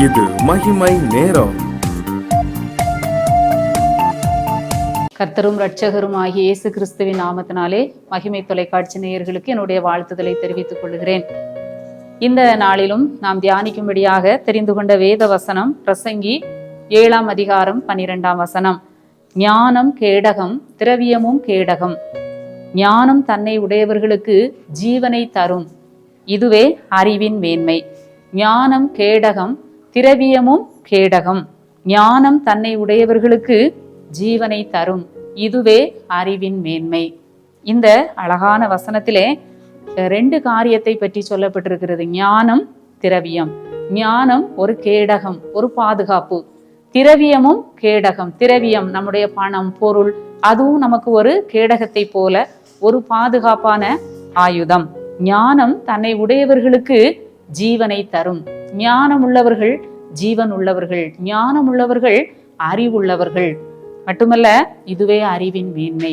இது மகிமை நேரம். கர்த்தரும் இரட்சகரும் ஆகிய இயேசு கிறிஸ்துவின் நாமத்தினாலே மகிமை தொலைக்காட்சி நேயர்களுக்கு என்னுடைய வாழ்த்துதலை தெரிவித்துக் கொள்கிறேன். இந்த நாளிலும் நாம் தியானிக்கும்படியாக தெரிந்து கொண்ட வேத வசனம் பிரசங்கி 7ஆம் அதிகாரம் 12ஆம் வசனம். ஞானம் கேடகம், திரவியமும் கேடகம். ஞானம் தன்னை உடையவர்களுக்கு ஜீவனை தரும், இதுவே அறிவின் மேன்மை. ஞானம் கேடகம், திரவியமும் கேடகம். ஞானம் தன்னை உடையவர்களுக்கு ஜீவனை தரும், இதுவே அறிவின் மேன்மை. இந்த அழகான வசனத்திலே 2 காரியத்தை பற்றி சொல்லப்பட்டிருக்கிறது. ஞானம், திரவியம். ஞானம் ஒரு கேடகம், ஒரு பாதுகாப்பு. திரவியமும் கேடகம். திரவியம் நம்முடைய பணம், பொருள், அதுவும் நமக்கு ஒரு கேடகத்தை போல ஒரு பாதுகாப்பான ஆயுதம். ஞானம் தன்னை உடையவர்களுக்கு ஜீவனை தரும். ஞானம் உள்ளவர்கள் ஜீவன் உள்ளவர்கள், ஞானம் உள்ளவர்கள் அறிவுள்ளவர்கள். மட்டுமல்ல, இதுவே அறிவின் மேன்மை.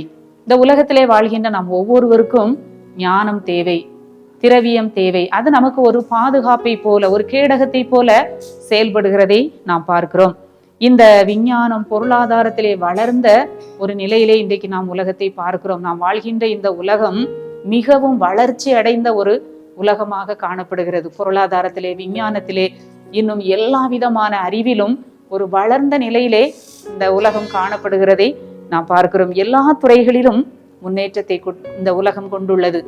இந்த உலகத்திலே வாழ்கின்ற நாம் ஒவ்வொருவருக்கும் ஞானம் தேவை, திரவியம் தேவை. அது நமக்கு ஒரு பாதுகாப்பை போல, ஒரு கேடகத்தை போல செயல்படுகிறதை நாம் பார்க்கிறோம். இந்த விஞ்ஞானம் பொருளாதாரத்திலே வளர்ந்த ஒரு நிலையிலே இன்றைக்கு நாம் உலகத்தை பார்க்கிறோம். நாம் வாழ்கின்ற இந்த உலகம் மிகவும் வளர்ச்சி அடைந்த ஒரு உலகமாக காணப்படுகிறது. பொருளாதாரத்திலே, விஞ்ஞானத்திலே, இன்னும் எல்லா விதமான அறிவிலும் ஒரு வளர்ந்த நிலையிலே இந்த உலகம் காணப்படுகிறதை நாம் பார்க்கிறோம். எல்லா துறைகளிலும் முன்னேற்றத்தை இந்த உலகம் கொண்டுள்ளது.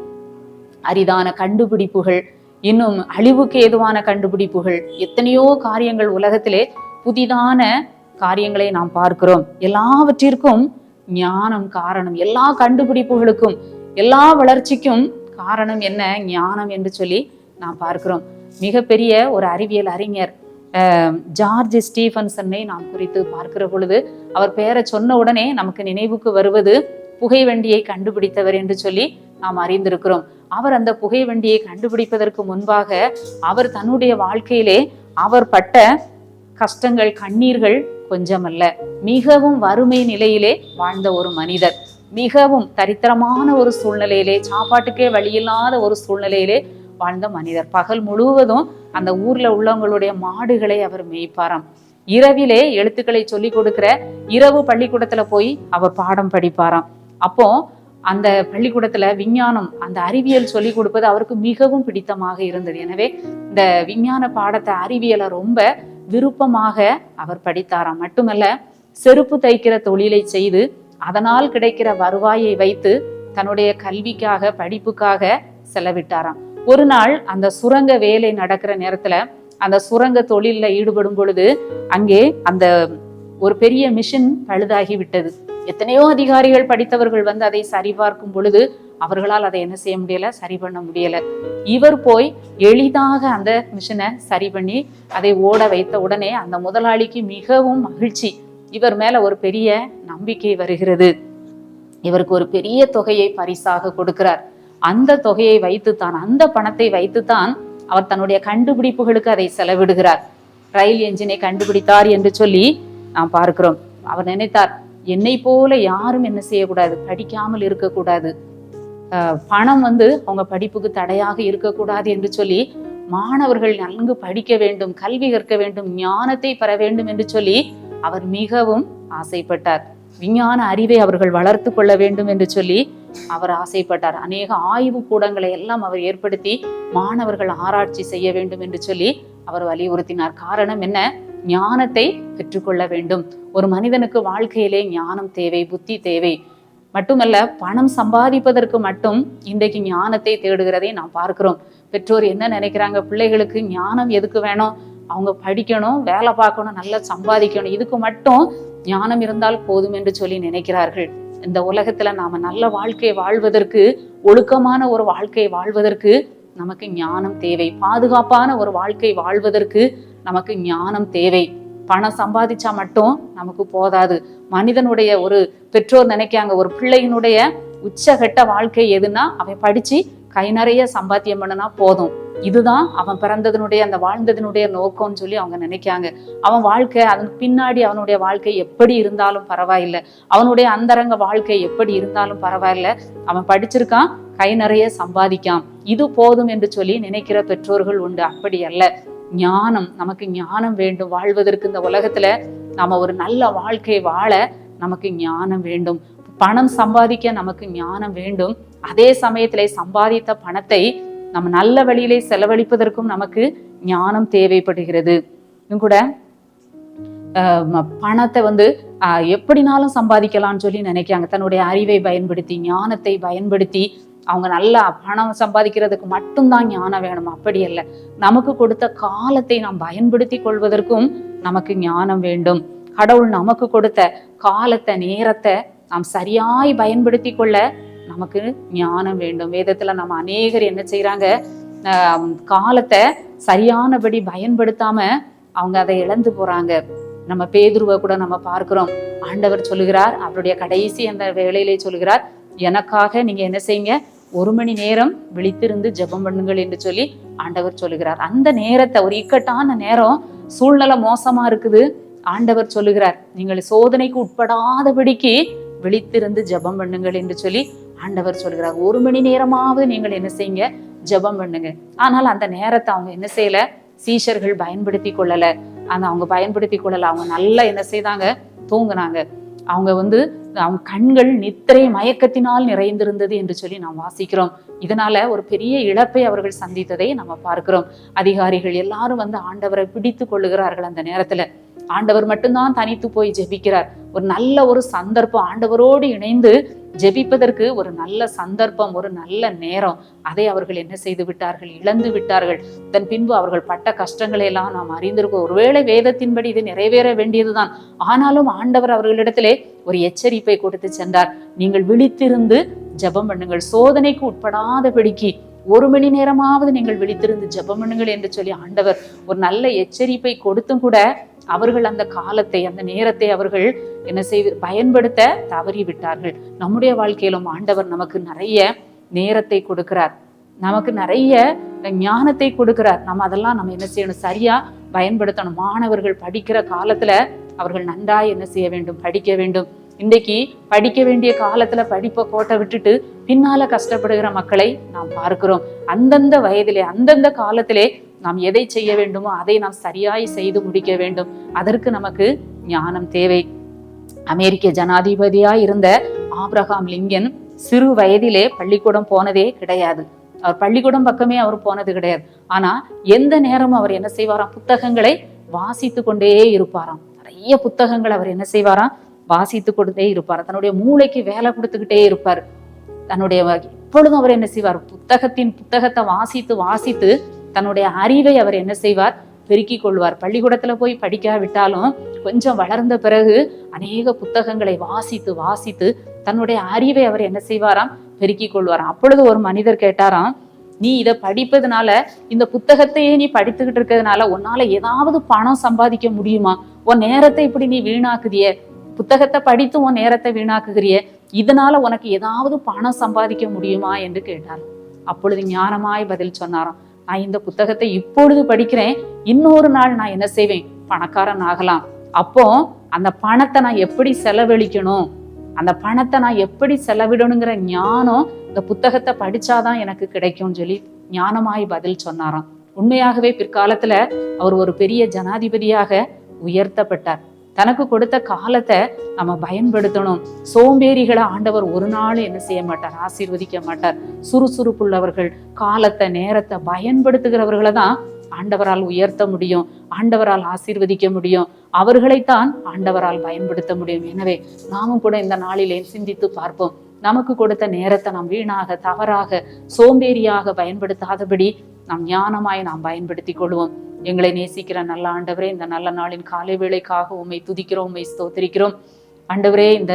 அரிதான கண்டுபிடிப்புகள், இன்னும் அழிவுக்கு ஏதுவான கண்டுபிடிப்புகள், எத்தனையோ காரியங்கள் உலகத்திலே புதிதான காரியங்களை நாம் பார்க்கிறோம். எல்லாவற்றிற்கும் ஞானம் காரணம். எல்லா கண்டுபிடிப்புகளுக்கும், எல்லா வளர்ச்சிக்கும் காரணம் என்ன? ஞானம் என்று சொல்லி நாம் பார்க்கிறோம். மிகப்பெரிய ஒரு அறிவியல் அறிஞர் ஜார்ஜ் ஸ்டீஃபன்சனை நாம் குறித்து பார்க்கிற பொழுது, அவர் பெயரை சொன்ன உடனே நமக்கு நினைவுக்கு வருவது புகை வண்டியை கண்டுபிடித்தவர் என்று சொல்லி நாம் அறிந்திருக்கிறோம். அவர் அந்த புகை வண்டியை கண்டுபிடிப்பதற்கு முன்பாக அவர் தன்னுடைய வாழ்க்கையிலே அவர் பட்ட கஷ்டங்கள், கண்ணீர்கள் கொஞ்சமல்ல. மிகவும் வறுமை நிலையிலே வாழ்ந்த ஒரு மனிதர், மிகவும் தரித்திரமான ஒரு சூழ்நிலையிலே, சாப்பாட்டுக்கே வழியில்லாத ஒரு சூழ்நிலையிலே வாழ்ந்த மனிதர். பகல் முழுவதும் அந்த ஊர்ல உள்ளவங்களுடைய மாடுகளை அவர் மேய்ப்பாராம். இரவிலே எழுத்துக்களை சொல்லி கொடுக்கிற இரவு பள்ளிக்கூடத்துல போய் அவர் பாடம் படிப்பாராம். அப்போ அந்த பள்ளிக்கூடத்துல விஞ்ஞானம், அந்த அறிவியல் சொல்லி கொடுப்பது அவருக்கு மிகவும் பிடித்தமாக இருந்தது. எனவே இந்த விஞ்ஞான பாடத்தை, அறிவியலை ரொம்ப விருப்பமாக அவர் படித்தாராம். மட்டுமல்ல, செருப்பு தைக்கிற தொழிலை செய்து அதனால் கிடைக்கிற வருவாயை வைத்து தன்னுடைய கல்விக்காக, படிப்புக்காக செலவிட்டாராம். ஒரு நாள் அந்த சுரங்க வேலை நடக்கிற நேரத்துல, அந்த சுரங்க தொழில்ல ஈடுபடும் பொழுது அங்கே அந்த ஒரு பெரிய மிஷின் பழுதாகி விட்டது. எத்தனையோ அதிகாரிகள், படித்தவர்கள் வந்து அதை சரிபார்க்கும் பொழுது அவர்களால் அதை என்ன செய்ய முடியல, சரி பண்ண முடியல. இவர் போய் எளிதாக அந்த மிஷினை சரி பண்ணி அதை ஓட வைத்த உடனே அந்த முதலாளிக்கு மிகவும் மகிழ்ச்சி. இவர் மேல ஒரு பெரிய நம்பிக்கை வருகிறது. இவருக்கு ஒரு பெரிய தொகையை பரிசாக கொடுக்கிறார். அந்த தொகையை வைத்துத்தான், அந்த பணத்தை வைத்துத்தான் அவர் தன்னுடைய கண்டுபிடிப்புகளுக்கு அதை செலவிடுகிறார். ரயில் என்ஜினை கண்டுபிடித்தார் என்று சொல்லி நாம் பார்க்கிறோம். அவர் நினைத்தார், என்னை போல யாரும் என்ன செய்யக்கூடாது, படிக்காமல் இருக்கக்கூடாது, பணம் வந்து அவங்க படிப்புக்கு தடையாக இருக்கக்கூடாது என்று சொல்லி மாணவர்கள் நன்கு படிக்க வேண்டும், கல்வி கற்க வேண்டும், ஞானத்தை பெற வேண்டும் என்று சொல்லி அவர் மிகவும் ஆசைப்பட்டார். விஞ்ஞான அறிவை அவர்கள் வளர்த்து கொள்ள வேண்டும் என்று சொல்லி அவர் ஆசைப்பட்டார். அநேக ஆய்வு கூடங்களை எல்லாம் அவர் ஏற்படுத்தி மாணவர்கள் ஆராய்ச்சி செய்ய வேண்டும் என்று சொல்லி அவர் வலியுறுத்தினார். காரணம் என்ன? ஞானத்தை பெற்றுக்கொள்ள வேண்டும். ஒரு மனிதனுக்கு வாழ்க்கையிலே ஞானம் தேவை, புத்தி தேவை. மட்டுமல்ல, பணம் சம்பாதிப்பதற்கு மட்டும் இன்றைக்கு ஞானத்தை தேடுகிறதை நாம் பார்க்கிறோம். பெற்றோர் என்ன நினைக்கிறாங்க? பிள்ளைகளுக்கு ஞானம் எதுக்கு வேணும்? அவங்க படிக்கணும், வேலை பார்க்கணும், நல்லா சம்பாதிக்கணும், இதுக்கு மட்டும் ஞானம் இருந்தால் போதும் என்று சொல்லி நினைக்கிறார்கள். இந்த உலகத்துல நாம நல்ல வாழ்க்கை வாழ்வதற்கு, ஒழுக்கமான ஒரு வாழ்க்கை வாழ்வதற்கு நமக்கு ஞானம் தேவை. பாதுகாப்பான ஒரு வாழ்க்கை வாழ்வதற்கு நமக்கு ஞானம் தேவை. பணம் சம்பாதிச்சா மட்டும் நமக்கு போதாது. மனிதனுடைய ஒரு பெற்றோர் நினைக்காங்க, ஒரு பிள்ளையினுடைய உச்சகட்ட வாழ்க்கை எதுன்னா அவன் படிச்சு கை நிறைய சம்பாத்தியம் பண்ணனா போதும், இதுதான் அவன் பிறந்ததனுடைய, அந்த வாழ்ந்ததனுடைய நோக்கம்னு சொல்லி அவங்க நினைக்காங்க. அவன் வாழ்க்கை, அதன் பின்னாடி அவனுடைய வாழ்க்கை எப்படி இருந்தாலும் பரவாயில்லை, அவனுடைய அந்தரங்க வாழ்க்கை எப்படி இருந்தாலும் பரவாயில்லை, அவன் படிச்சிருக்கான், கை நிறைய சம்பாதிக்கான், இது போதும் என்று சொல்லி நினைக்கிற பெற்றோர்கள் உண்டு. அப்படி அல்ல. ஞானம், நமக்கு ஞானம் வேண்டும். வாழ்வதற்கு இந்த உலகத்துல நாம ஒரு நல்ல வாழ்க்கை வாழ நமக்கு ஞானம் வேண்டும். பணம் சம்பாதிக்க நமக்கு ஞானம் வேண்டும். அதே சமயத்திலே சம்பாதித்த பணத்தை நம்ம நல்ல வழியிலே செலவழிப்பதற்கும் நமக்கு ஞானம் தேவைப்படுகிறது. இன்னும் கூட பணத்தை எப்படினாலும் சம்பாதிக்கலாம்னு சொல்லி நினைக்காங்க. தன்னுடைய அறிவை பயன்படுத்தி, ஞானத்தை பயன்படுத்தி அவங்க நல்லா பணம் சம்பாதிக்கிறதுக்கு மட்டும்தான் ஞானம் வேணும். அப்படி அல்ல, நமக்கு கொடுத்த காலத்தை நாம் பயன்படுத்தி கொள்வதற்கும் நமக்கு ஞானம் வேண்டும். கடவுள் நமக்கு கொடுத்த காலத்தை, நேரத்தை நாம் சரியாய் பயன்படுத்தி கொள்ள நமக்கு ஞானம் வேண்டும். வேதத்துல நம்ம அநேகர் என்ன செய்யறாங்க, காலத்தை சரியானபடி பயன்படுத்தாம அவங்க அதை இழந்து போறாங்க. நம்ம பேதுருவை கூட நம்ம பார்க்கிறோம். ஆண்டவர் சொல்லுகிறார், அவருடைய கடைசி அந்த வேளையிலே சொல்லுகிறார், எனக்காக நீங்க என்ன செய்யுங்க, 1 மணி நேரம் விழித்திருந்து ஜெபம் பண்ணுங்கள் என்று சொல்லி ஆண்டவர் சொல்லுகிறார். அந்த நேரத்தை, ஒரு இக்கட்டான நேரம், சூழ்நிலை மோசமா இருக்குது, ஆண்டவர் சொல்லுகிறார், நீங்கள் சோதனைக்கு உட்படாதபடிக்கு விழித்திருந்து ஜெபம் பண்ணுங்கள் என்று சொல்லி ஆண்டவர் சொல்லுகிறார். 1 மணி நேரமாவது நீங்கள் என்ன செய்யுங்க, ஜெபம் பண்ணுங்க. ஆனால் அந்த நேரத்தை அவங்க என்ன செய்யல, சீஷர்கள் பயன்படுத்தி கொள்ளல. அவங்க பயன்படுத்தி கொள்ளல. அவங்க நல்லா என்ன செய்தாங்க, தூங்குனாங்க. அவங்க கண்கள் நித்திரை மயக்கத்தினால் நிறைந்திருந்தது என்று சொல்லி நாம் வாசிக்கிறோம். இதனால ஒரு பெரிய இழப்பை அவர்கள் சந்தித்ததை நம்ம பார்க்கிறோம். அதிகாரிகள் எல்லாரும் ஆண்டவரை பிடித்து கொள்ளுகிறார்கள். அந்த நேரத்துல ஆண்டவர் மட்டும்தான் தனித்து போய் ஜெபிக்கிறார். ஒரு நல்ல ஒரு சந்தர்ப்பம், ஆண்டவரோடு இணைந்து ஜெபிப்பதற்கு ஒரு நல்ல சந்தர்ப்பம், ஒரு நல்ல நேரம், அதை அவர்கள் என்ன செய்து விட்டார்கள், இழந்து விட்டார்கள். தன் பின்பு அவர்கள் பட்ட கஷ்டங்களை எல்லாம் நாம் அறிந்திருக்கோம். ஒருவேளை வேதத்தின்படி இது நிறைவேற வேண்டியதுதான். ஆனாலும் ஆண்டவர் அவர்களிடத்திலே ஒரு எச்சரிப்பை கொடுத்து சென்றார். நீங்கள் விழித்திருந்து ஜெபம் பண்ணுங்கள், சோதனைக்கு உட்படாதபடிக்கு 1 மணி நேரமாவது நீங்கள் விழித்திருந்து ஜெபம் பண்ணுங்கள் என்று சொல்லி ஆண்டவர் ஒரு நல்ல எச்சரிப்பை கொடுத்தும் கூட அவர்கள் அந்த காலத்தை, அந்த நேரத்தை அவர்கள் என்ன செய்து பயன்படுத்த தவறி விட்டார்கள். நம்முடைய வாழ்க்கையிலும் ஆண்டவர் நமக்கு நிறைய நேரத்தை கொடுக்கிறார், நமக்கு நிறைய ஞானத்தை கொடுக்கிறார். அதெல்லாம் நம்ம என்ன செய்யணும், சரியா பயன்படுத்தணும். மாணவர்கள் படிக்கிற காலத்துல அவர்கள் நன்றாய் என்ன செய்ய வேண்டும், படிக்க வேண்டும். இன்றைக்கு படிக்க வேண்டிய காலத்துல படிப்பை கோட்டை விட்டுட்டு பின்னால கஷ்டப்படுகிற மக்களை நாம் பார்க்கிறோம். அந்தந்த வயதிலே, அந்தந்த காலத்திலே நாம் எதை செய்ய வேண்டுமோ அதை நாம் சரியாய் செய்து முடிக்க வேண்டும். அதற்கு நமக்கு ஞானம் தேவை. அமெரிக்க ஜனாதிபதியாய் இருந்த ஆப்ரஹாம் லிங்கன் சிறு வயதிலே பள்ளிக்கூடம் போனதே கிடையாது. அவர் பள்ளிக்கூடம் பக்கமே அவர் போனது கிடையாது. ஆனா எந்த நேரமும் அவர் என்ன செய்வாராம், புத்தகங்களை வாசித்து கொண்டே இருப்பாராம். நிறைய புத்தகங்கள் அவர் என்ன செய்வாராம், வாசித்து கொண்டே இருப்பார். தன்னுடைய மூளைக்கு வேலை கொடுத்துக்கிட்டே இருப்பார். எப்பொழுதும் அவர் என்ன செய்வார், புத்தகத்தை வாசித்து தன்னுடைய அறிவை அவர் என்ன செய்வார், பெருக்கிக் கொள்வார். பள்ளிக்கூடத்துல போய் படிக்காவிட்டாலும் கொஞ்சம் வளர்ந்த பிறகு அநேக புத்தகங்களை வாசித்து தன்னுடைய அறிவை அவர் என்ன செய்வாராம், பெருக்கிக் கொள்வாராம். அப்பொழுது ஒரு மனிதர் கேட்டாராம், நீ இதை படிப்பதனால, இந்த புத்தகத்தையே நீ படித்துக்கிட்டு இருக்கிறதுனால உன்னால ஏதாவது பணம் சம்பாதிக்க முடியுமா? உன் நேரத்தை இப்படி நீ வீணாக்குதிய, புத்தகத்தை படித்து உன் நேரத்தை வீணாக்குகிறிய, இதனால உனக்கு ஏதாவது பணம் சம்பாதிக்க முடியுமா என்று கேட்டார். அப்பொழுது ஞானமாய் பதில் சொன்னாராம், நான் இந்த புத்தகத்தை இப்பொழுது படிக்கிறேன், இன்னொரு நாள் நான் என்ன செய்வேன், பணக்காரன் ஆகலாம். அப்போ அந்த பணத்தை நான் எப்படி செலவழிக்கணும், அந்த பணத்தை நான் எப்படி செலவிடணுங்கிற ஞானம் இந்த புத்தகத்தை படிச்சாதான் எனக்கு கிடைக்கும்னு சொல்லி ஞானமாய் பதில் சொன்னாராம். உண்மையாகவே பிற்காலத்துல அவர் ஒரு பெரிய ஜனாதிபதியாக உயர்த்தப்பட்டார். தனக்கு கொடுத்த காலத்தை நம்ம பயன்படுத்தணும். சோம்பேறிகளை ஆண்டவர் ஒரு நாள் என்ன செய்ய மாட்டார், ஆசீர்வதிக்க மாட்டார். சுறுசுறுப்புள்ளவர்கள், காலத்தை, நேரத்தை பயன்படுத்துகிறவர்களை தான் ஆண்டவரால் உயர்த்த முடியும், ஆண்டவரால் ஆசீர்வதிக்க முடியும். அவர்களைத்தான் ஆண்டவரால் பயன்படுத்த முடியும். எனவே நாமும் கூட இந்த நாளிலே சிந்தித்து பார்ப்போம். நமக்கு கொடுத்த நேரத்தை நாம் வீணாக, தவறாக, சோம்பேறியாக பயன்படுத்தாதபடி நாம் ஞானமாய் நாம் பயன்படுத்தி கொள்வோம். எங்களை நேசிக்கிற நல்ல ஆண்டவரே, இந்த நல்ல நாளின் காலை வேளைக்காக உம்மை துதிக்கிறோம், உம்மை ஸ்தோத்திரிக்கிறோம். ஆண்டவரே, இந்த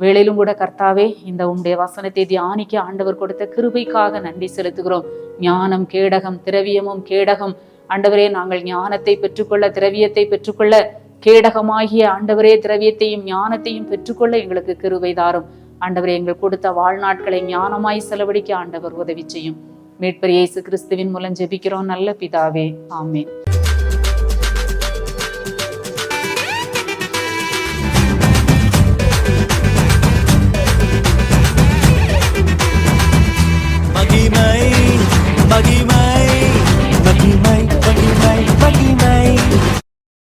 வேளையிலும் கூட கர்த்தாவே, இந்த உம்முடைய வசனத்தை தியானிக்க ஆண்டவர் கொடுத்த கிருபைக்காக நன்றி செலுத்துகிறோம். ஞானம் கேடகம், திரவியமும் கேடகம். ஆண்டவரே, நாங்கள் ஞானத்தை பெற்றுக்கொள்ள, திரவியத்தை பெற்றுக்கொள்ள, கேடகமாகிய ஆண்டவரே திரவியத்தையும் ஞானத்தையும் பெற்றுக்கொள்ள எங்களுக்கு கிருபை தாரும். ஆண்டவரே, எங்கள் கொடுத்த வாழ்நாட்களை ஞானமாய் செலவழிக்க ஆண்டவர் உதவி செய்யும். மீட்பர் இயேசு கிறிஸ்துவின் மூலம் ஜெபிக்கிறோம் நல்ல பிதாவே, ஆமென்.